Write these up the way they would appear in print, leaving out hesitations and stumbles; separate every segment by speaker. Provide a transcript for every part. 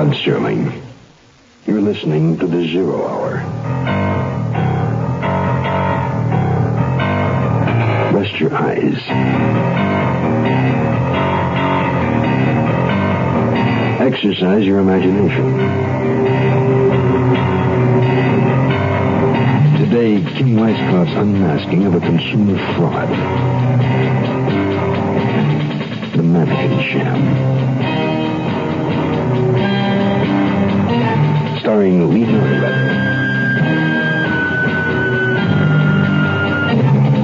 Speaker 1: Rod Serling. You're listening to the Zero Hour. Rest your eyes. Exercise your imagination. Today, Kim Weisskott's unmasking of a consumer fraud. The Mannequin Sham. Starring Lee Northrup.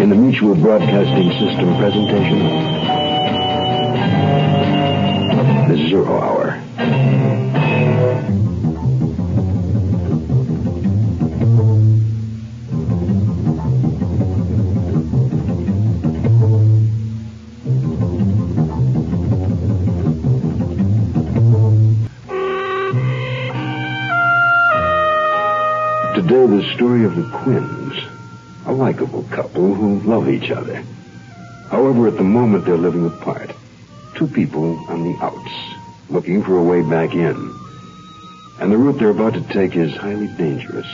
Speaker 1: In the Mutual Broadcasting System presentation of the Zero Hour. Today, the story of the Quins, a likable couple who love each other. However, at the moment, they're living apart. Two people on the outs, looking for a way back in. And the route they're about to take is highly dangerous.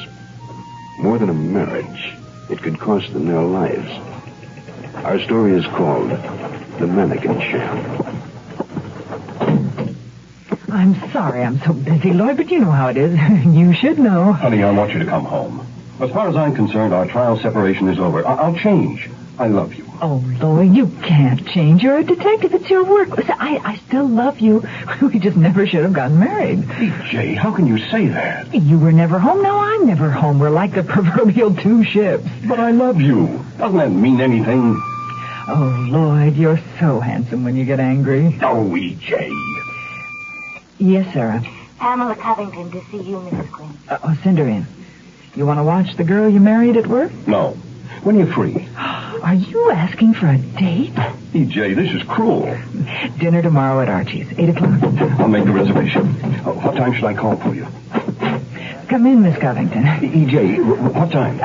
Speaker 1: More than a marriage, it could cost them their lives. Our story is called The Mannequin Sham.
Speaker 2: I'm sorry I'm so busy, Lloyd, but you know how it is. You should know.
Speaker 3: Honey, I want you to come home. As far as I'm concerned, our trial separation is over. I'll change. I love you.
Speaker 2: Oh, Lloyd, you can't change. You're a detective. It's your work. Listen, I still love you. We just never should have gotten married.
Speaker 3: BJ, how can you say that?
Speaker 2: You were never home. Now I'm never home. We're like the proverbial two ships.
Speaker 3: But I love you. Doesn't that mean anything?
Speaker 2: Oh, Lloyd, you're so handsome when you get angry.
Speaker 3: Oh, EJ.
Speaker 2: Yes, Sarah.
Speaker 4: Pamela Covington to see you, Mrs. Quinn.
Speaker 2: Send her in. You want to watch the girl you married at work?
Speaker 3: No. When are you free?
Speaker 2: Are you asking for a date?
Speaker 3: EJ, this is cruel.
Speaker 2: Dinner tomorrow at Archie's, 8 o'clock.
Speaker 3: I'll make the reservation. What time should I call for you?
Speaker 2: Come in, Miss Covington.
Speaker 3: EJ, what time?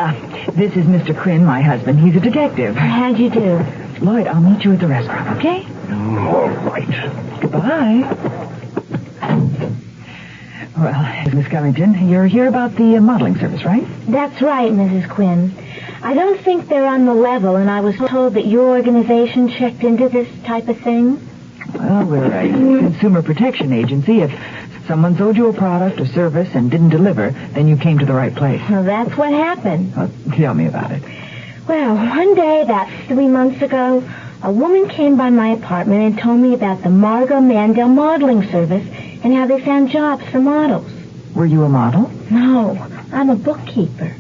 Speaker 2: This is Mr. Quinn, my husband. He's a detective.
Speaker 4: How'd you do?
Speaker 2: Lloyd, I'll meet you at the restaurant, okay?
Speaker 3: All right.
Speaker 2: Goodbye. Well, Miss Covington, you're here about the modeling service, right?
Speaker 4: That's right, Mrs. Quinn. I don't think they're on the level, and I was told that your organization checked into this type of thing.
Speaker 2: Well, we're a consumer protection agency. If someone sold you a product or service and didn't deliver, then you came to the right place.
Speaker 4: Well, that's what happened.
Speaker 2: Well, tell me about it.
Speaker 4: Well, one day, about 3 months ago, a woman came by my apartment and told me about the Margot Mandel modeling service and how they found jobs for models.
Speaker 2: Were you a model?
Speaker 4: No, I'm a bookkeeper.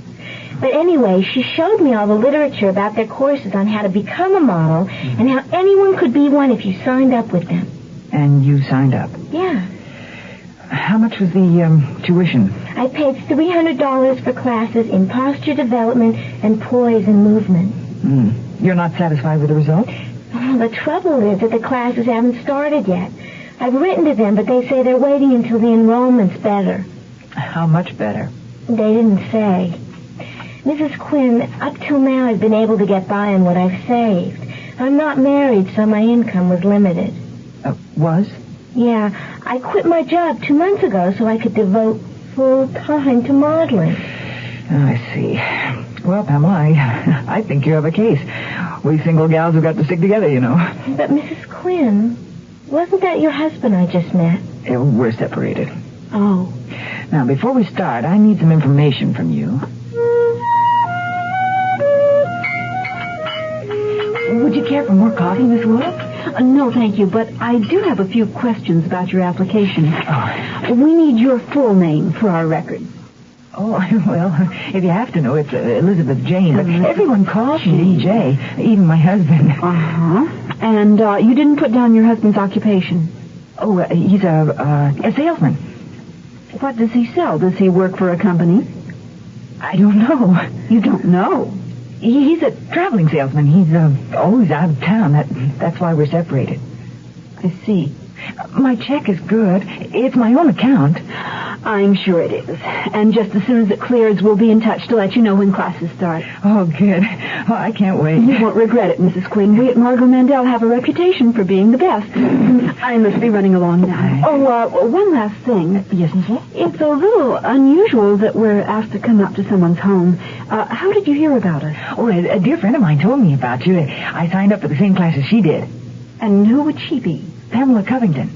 Speaker 4: But anyway, she showed me all the literature about their courses on how to become a model and how anyone could be one if you signed up with them.
Speaker 2: And you signed up?
Speaker 4: Yeah.
Speaker 2: How much was the tuition?
Speaker 4: I paid $300 for classes in posture development and poise and movement.
Speaker 2: You're not satisfied with the results?
Speaker 4: Oh, the trouble is that the classes haven't started yet. I've written to them, but they say they're waiting until the enrollment's better.
Speaker 2: How much better?
Speaker 4: They didn't say. Mrs. Quinn, up till now I've been able to get by on what I've saved. I'm not married, so my income was limited.
Speaker 2: Was?
Speaker 4: Yeah, I quit my job 2 months ago so I could devote full time to modeling.
Speaker 2: I see. Well, Pamela, I think you have a case. We single gals have got to stick together, you know.
Speaker 4: But Mrs. Quinn, wasn't that your husband I just met?
Speaker 2: We're separated.
Speaker 4: Oh.
Speaker 2: Now, before we start, I need some information from you. Would you care for more coffee, Miss Wolf?
Speaker 5: No, thank you, but I do have a few questions about your application.
Speaker 2: Oh.
Speaker 5: We need your full name for our records.
Speaker 2: Oh, well, if you have to know, it's Elizabeth Jane, but everyone calls me EJ, even my husband.
Speaker 5: Uh-huh. And you didn't put down your husband's occupation?
Speaker 2: Oh, he's a salesman.
Speaker 5: What does he sell? Does he work for a company?
Speaker 2: I don't know.
Speaker 5: You don't know?
Speaker 2: He's a traveling salesman. He's always out of town. That's why we're separated.
Speaker 5: I see.
Speaker 2: My check is good. It's my own account.
Speaker 5: I'm sure it is. And just as soon as it clears, we'll be in touch to let you know when classes start.
Speaker 2: Oh, good. Oh, I can't wait.
Speaker 5: You won't regret it, Mrs. Quinn. We at Margot Mandel have a reputation for being the best. I must be running along now. Oh, one last thing.
Speaker 2: Yes, Miss Wolf?
Speaker 5: It's a little unusual that we're asked to come out to someone's home. How did you hear about us?
Speaker 2: Oh, a dear friend of mine told me about you. I signed up for the same class as she did.
Speaker 5: And who would she be?
Speaker 2: Pamela Covington.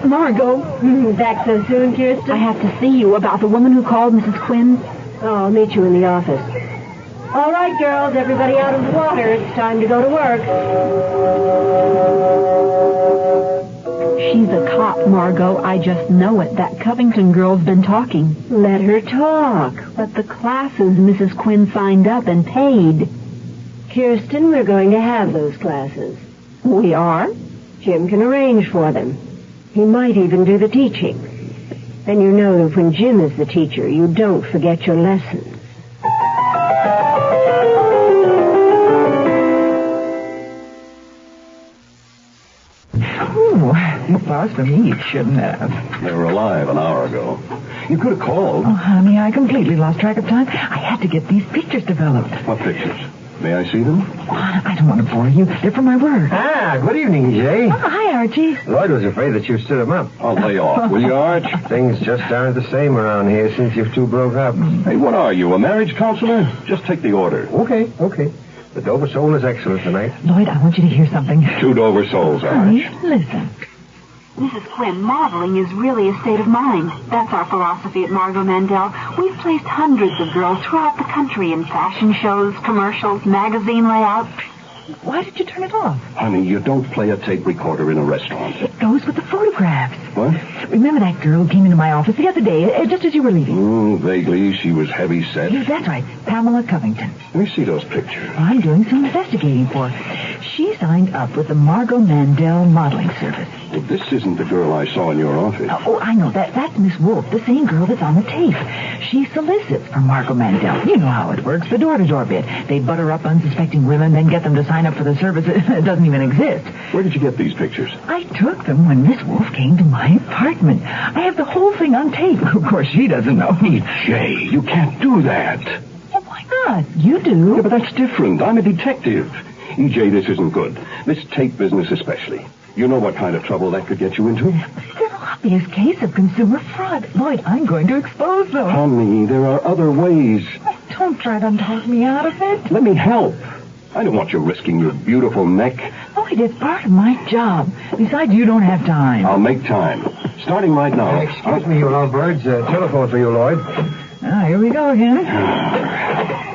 Speaker 5: Margot.
Speaker 4: Back so soon, Kirsten?
Speaker 5: I have to see you about the woman who called Mrs. Quinn.
Speaker 4: Oh, I'll meet you in the office. All right, girls, everybody out of the water. It's time to go to work.
Speaker 5: She's a cop, Margot. I just know it. That Covington girl's been talking.
Speaker 4: Let her talk.
Speaker 5: But the classes Mrs. Quinn signed up and paid.
Speaker 4: Kirsten, we're going to have those classes.
Speaker 5: We are?
Speaker 4: Jim can arrange for them. He might even do the teaching. And you know that when Jim is the teacher, you don't forget your lessons.
Speaker 2: Applause for me, it shouldn't have.
Speaker 3: They were alive an hour ago. You could have called.
Speaker 2: Oh, honey, I completely lost track of time. I had to get these pictures developed.
Speaker 3: What pictures? May I see them?
Speaker 2: I don't want to bore you. They're for my work.
Speaker 6: Ah, good evening, Jay.
Speaker 2: Oh, hi, Archie.
Speaker 6: Lloyd was afraid that you stood him up.
Speaker 3: I'll lay off, will you, Arch?
Speaker 6: Things just aren't the same around here since you two broke up.
Speaker 3: Hey, what are you, a marriage counselor? Just take the order.
Speaker 6: Okay. The Dover Soul is excellent tonight.
Speaker 2: Lloyd, I want you to hear something.
Speaker 3: 2 Dover Souls,
Speaker 2: Honey,
Speaker 3: Arch.
Speaker 2: listen.
Speaker 5: Mrs. Quinn, modeling is really a state of mind. That's our philosophy at Margot Mandel. We've placed hundreds of girls throughout the country in fashion shows, commercials, magazine layouts.
Speaker 2: Why did you turn it off?
Speaker 3: Honey, you don't play a tape recorder in a restaurant.
Speaker 2: It goes with the photographs.
Speaker 3: What?
Speaker 2: Remember that girl who came into my office the other day, just as you were leaving?
Speaker 3: Vaguely. She was heavy set.
Speaker 2: Yes, that's right. Pamela Covington.
Speaker 3: Let me see those pictures.
Speaker 2: I'm doing some investigating for her. She signed up with the Margot Mandel modeling service.
Speaker 3: Well, this isn't the girl I saw in your office.
Speaker 2: Oh, I know. That's Miss Wolf, the same girl that's on the tape. She solicits for Margot Mandel. You know how it works, the door-to-door bit. They butter up unsuspecting women, then get them to sign up for the service that doesn't even exist.
Speaker 3: Where did you get these pictures?
Speaker 2: I took them when Miss Wolf came to my apartment. I have the whole thing on tape. Of course, she doesn't know.
Speaker 3: Jay, you can't do that.
Speaker 2: Well, why not? You do.
Speaker 3: Yeah, but that's different. I'm a detective. EJ, this isn't good. This tape business especially. You know what kind of trouble that could get you into?
Speaker 2: It's an obvious case of consumer fraud. Lloyd, I'm going to expose them.
Speaker 3: Honey, there are other ways.
Speaker 2: Oh, don't try to talk me out of it.
Speaker 3: Let me help. I don't want you risking your beautiful neck.
Speaker 2: Lloyd, it's part of my job. Besides, you don't have time.
Speaker 3: I'll make time. Starting right now.
Speaker 6: Excuse me, you lovebirds. Telephone for you, Lloyd.
Speaker 2: Ah, here we go again.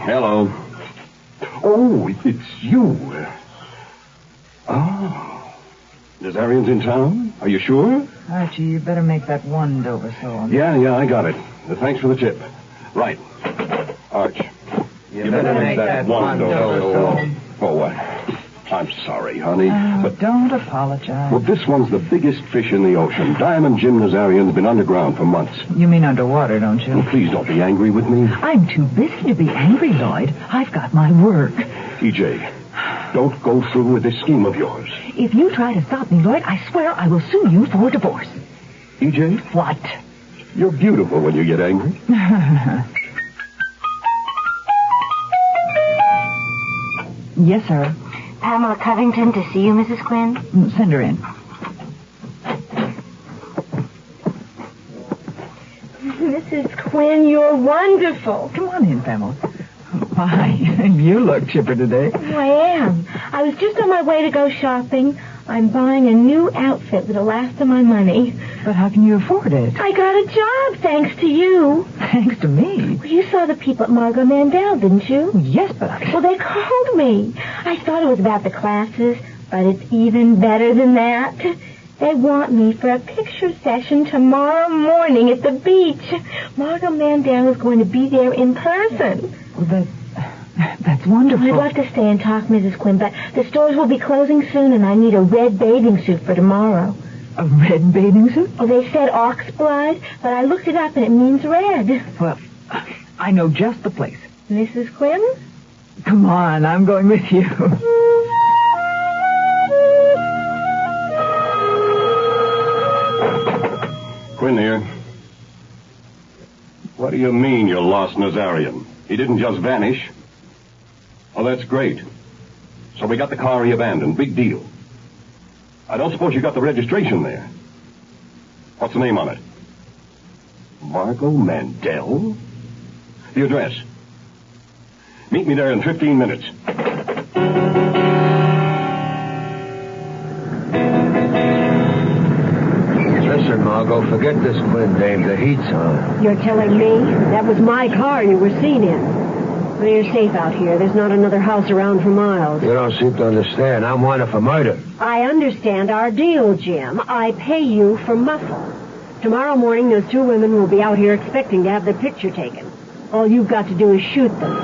Speaker 3: Hello. Oh, it's you. Nazarian's in town? Are you sure?
Speaker 2: Archie, you better make that one Dover Soul.
Speaker 3: Yeah, I got it. Thanks for the tip. Right. Arch, you better make that one Dover Soul. Oh, what? I'm sorry, honey, but...
Speaker 2: Don't apologize.
Speaker 3: Well, this one's the biggest fish in the ocean. Diamond Jim Nazarian's been underground for months.
Speaker 2: You mean underwater, don't you?
Speaker 3: Well, please don't be angry with me.
Speaker 2: I'm too busy to be angry, Lloyd. I've got my work.
Speaker 3: EJ, don't go through with this scheme of yours.
Speaker 2: If you try to stop me, Lloyd, I swear I will sue you for divorce.
Speaker 3: EJ?
Speaker 2: What?
Speaker 3: You're beautiful when you get angry.
Speaker 2: Yes, sir.
Speaker 4: Pamela Covington to see you, Mrs. Quinn.
Speaker 2: Send her in.
Speaker 4: Mrs. Quinn, you're wonderful.
Speaker 2: Come on in, Pamela. Why, you look chipper today.
Speaker 4: Oh, I am. I was just on my way to go shopping. I'm buying a new outfit that'll last to my money.
Speaker 2: But how can you afford it?
Speaker 4: I got a job thanks to you.
Speaker 2: Thanks to me.
Speaker 4: Well, you saw the people at Margot Mandel, didn't you?
Speaker 2: Yes, but I...
Speaker 4: Well, they called me. I thought it was about the classes, but it's even better than that. They want me for a picture session tomorrow morning at the beach. Margot Mandel is going to be there in person.
Speaker 2: Well, that's wonderful.
Speaker 4: I'd love to stay and talk, Mrs. Quinn, but the stores will be closing soon, and I need a red bathing suit for tomorrow.
Speaker 2: A red bathing suit?
Speaker 4: Well, they said ox blood, but I looked it up, and it means red.
Speaker 2: Well, I know just the place.
Speaker 4: Mrs. Quinn?
Speaker 2: Come on, I'm going with you.
Speaker 3: Quinn here. What do you mean you lost Nazarian? He didn't just vanish. Oh, that's great. So we got the car he abandoned. Big deal. I don't suppose you got the registration there. What's the name on it? Margot Mandel? The address. Meet me there in 15 minutes.
Speaker 6: Listen, Margot, forget this Quinn dame. The heat's on.
Speaker 7: You're telling me? That was my car you were seen in. Well, you're safe out here. There's not another house around for miles.
Speaker 6: You don't seem to understand. I'm wanted for murder.
Speaker 7: I understand our deal, Jim. I pay you for muscle. Tomorrow morning, those two women will be out here expecting to have their picture taken. All you've got to do is shoot them.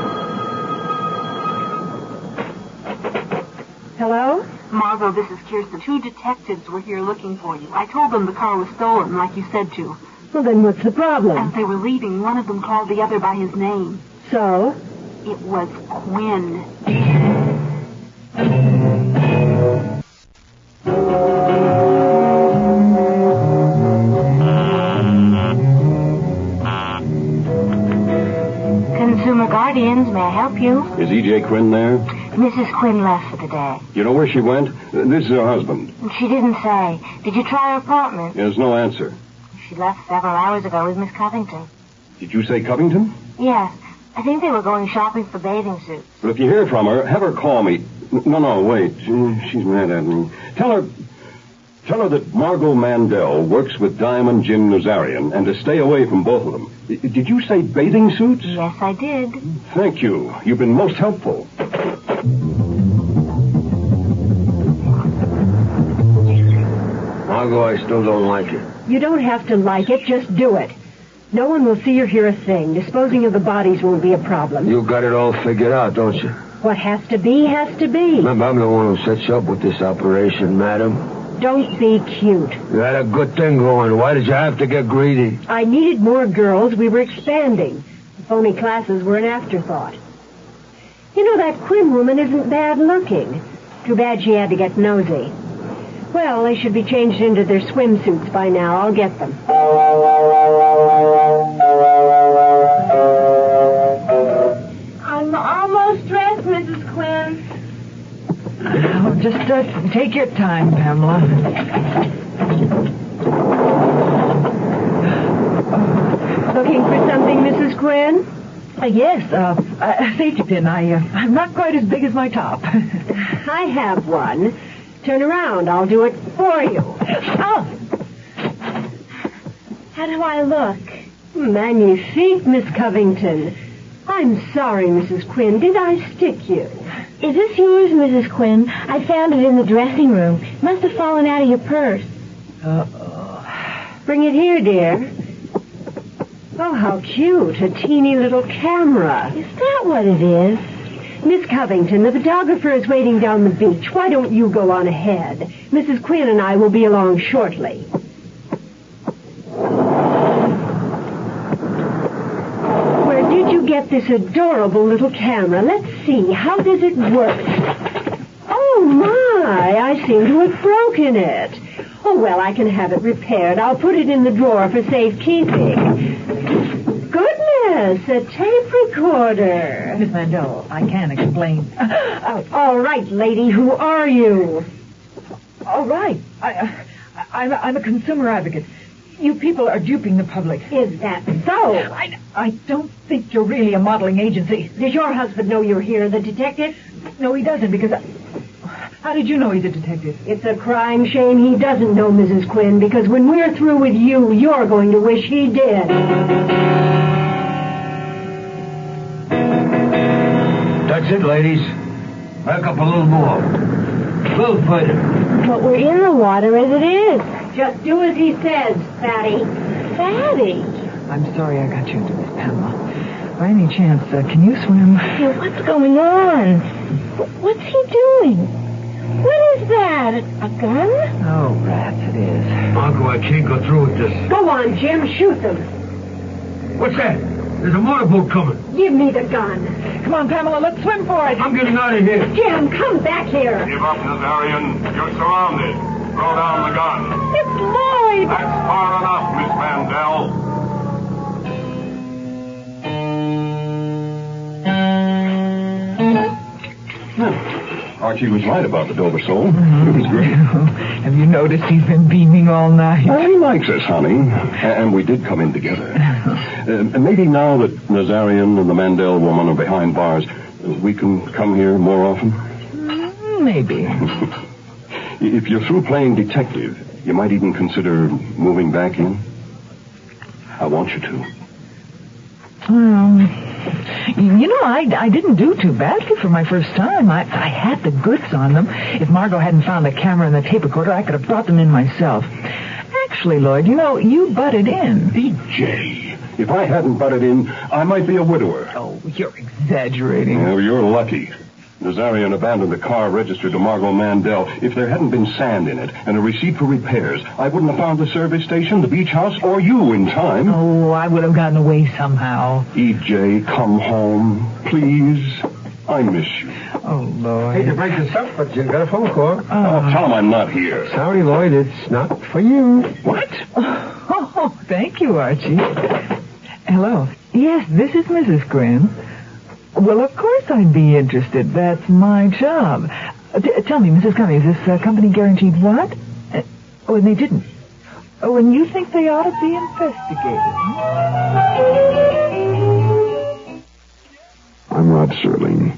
Speaker 7: Hello?
Speaker 5: Margot, this is Kirsten. 2 detectives were here looking for you. I told them the car was stolen, like you said to.
Speaker 7: Well, then what's the problem?
Speaker 5: As they were leaving, one of them called the other by his name.
Speaker 7: So?
Speaker 5: It was Quinn.
Speaker 4: Consumer Guardians, may I help you?
Speaker 3: Is E.J. Quinn there?
Speaker 4: Mrs. Quinn left for the day.
Speaker 3: You know where she went? This is her husband.
Speaker 4: She didn't say. Did you try her apartment?
Speaker 3: There's no answer.
Speaker 4: She left several hours ago with Miss Covington.
Speaker 3: Did you say Covington?
Speaker 4: Yes. I think they were going shopping for bathing suits.
Speaker 3: But if you hear from her, have her call me. No, wait. She's mad at me. Tell her that Margot Mandel works with Diamond Jim Nazarian and to stay away from both of them. Did you say bathing suits?
Speaker 4: Yes, I did.
Speaker 3: Thank you. You've been most helpful.
Speaker 6: Margot, I still don't like it.
Speaker 7: You don't have to like it. Just do it. No one will see or hear a thing. Disposing of the bodies won't be a problem.
Speaker 6: You got it all figured out, don't you?
Speaker 7: What has to be, has to be.
Speaker 6: Remember, I'm the one who sets you up with this operation, madam.
Speaker 7: Don't be cute.
Speaker 6: You had a good thing going. Why did you have to get greedy?
Speaker 7: I needed more girls. We were expanding. The phony classes were an afterthought. You know, that Quinn woman isn't bad looking. Too bad she had to get nosy. Well, they should be changed into their swimsuits by now. I'll get them.
Speaker 4: I'm almost dressed, Mrs. Quinn.
Speaker 2: Now, just take your time, Pamela.
Speaker 7: Looking for something, Mrs. Quinn?
Speaker 2: Yes, a safety pin. I'm not quite as big as my top.
Speaker 7: I have one. Turn around. I'll do it for you.
Speaker 2: Oh!
Speaker 4: How do I look?
Speaker 7: Magnifique, Miss Covington. I'm sorry, Mrs. Quinn. Did I stick you?
Speaker 4: Is this yours, Mrs. Quinn? I found it in the dressing room. Must have fallen out of your purse.
Speaker 2: Uh-oh.
Speaker 7: Bring it here, dear. Oh, how cute. A teeny little camera.
Speaker 4: Is that what it is?
Speaker 7: Miss Covington, the photographer is waiting down the beach. Why don't you go on ahead? Mrs. Quinn and I will be along shortly. Where did you get this adorable little camera? Let's see. How does it work? Oh, my. I seem to have broken it. Oh, well, I can have it repaired. I'll put it in the drawer for safekeeping. Goodness, a tape recorder.
Speaker 2: Miss Mandel, I can't explain.
Speaker 7: All right, lady, who are you?
Speaker 2: All right. I'm a consumer advocate. You people are duping the public.
Speaker 7: Is that so?
Speaker 2: I don't think you're really a modeling agency.
Speaker 7: Does your husband know you're here, the detective?
Speaker 2: No, he doesn't, because... How did you know he's a detective?
Speaker 7: It's a crying shame he doesn't know, Mrs. Quinn, because when we're through with you, you're going to wish he did.
Speaker 6: That's it, ladies. Back up a little more. A little further.
Speaker 4: But we're in the water as it is.
Speaker 7: Just do as he says, Fatty.
Speaker 4: Fatty.
Speaker 2: I'm sorry I got you into this, Pamela. By any chance, can you swim?
Speaker 4: Hey, what's going on? What's he doing? What is that? A gun?
Speaker 2: Oh, rats, it is.
Speaker 6: Margot, I can't go through with this.
Speaker 7: Go on, Jim. Shoot them.
Speaker 6: What's that? There's a motorboat coming.
Speaker 7: Give me the gun.
Speaker 2: Come on, Pamela, let's swim for it.
Speaker 6: I'm getting out of here.
Speaker 7: Jim, come back here.
Speaker 3: Give up, Nazarian. You're surrounded. Throw down the gun.
Speaker 7: It's Lloyd.
Speaker 3: That's far enough, Miss Mandel. Archie was right about the Dover soul. It was great.
Speaker 2: Have you noticed he's been beaming all night?
Speaker 3: Well, he likes us, honey. And we did come in together. Maybe now that Nazarian and the Mandel woman are behind bars, we can come here more often?
Speaker 2: Maybe.
Speaker 3: If you're through playing detective, you might even consider moving back in. I want you to.
Speaker 2: I didn't do too badly for my first time. I had the goods on them. If Margot hadn't found the camera and the tape recorder, I could have brought them in myself. Actually, Lloyd, you butted in.
Speaker 3: E.J., if I hadn't butted in, I might be a widower.
Speaker 2: Oh, you're exaggerating.
Speaker 3: Well, you're lucky. Nazarian abandoned the car registered to Margot Mandel. If there hadn't been sand in it and a receipt for repairs, I wouldn't have found the service station, the beach house, or you in time.
Speaker 2: Oh, I would have gotten away somehow.
Speaker 3: E.J., come home, please. I miss you.
Speaker 2: Oh, Lloyd.
Speaker 6: Hate to break this up, but you got a phone call.
Speaker 3: Oh, tell him I'm not here.
Speaker 6: Sorry, Lloyd, it's not for you.
Speaker 3: What?
Speaker 2: Oh, thank you, Archie. Hello. Yes, this is Mrs. Quinn. Well, of course I'd be interested. That's my job. Tell me, Mrs. Cummings, is this company guaranteed what? Oh, and they didn't. Oh, and you think they ought to be investigated?
Speaker 1: I'm Rod Serling.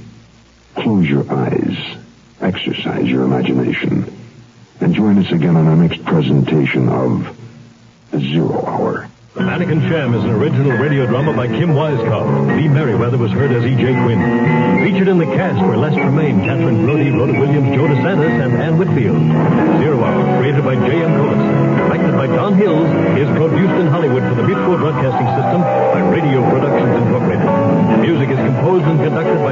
Speaker 1: Close your eyes. Exercise your imagination. And join us again on our next presentation of The 0 Hour.
Speaker 8: The Mannequin Sham is an original radio drama by Kim Wisecoff. Lee Merriweather was heard as E.J. Quinn. Featured in the cast were Les Tremaine, Catherine Brody, Rhoda Williams, Joe DeSantis, and Ann Whitfield. 0 Hour, created by J.M. Collis. Directed by Don Hills, is produced in Hollywood for the Mutual Broadcasting System by Radio Productions Incorporated. Music is composed and conducted by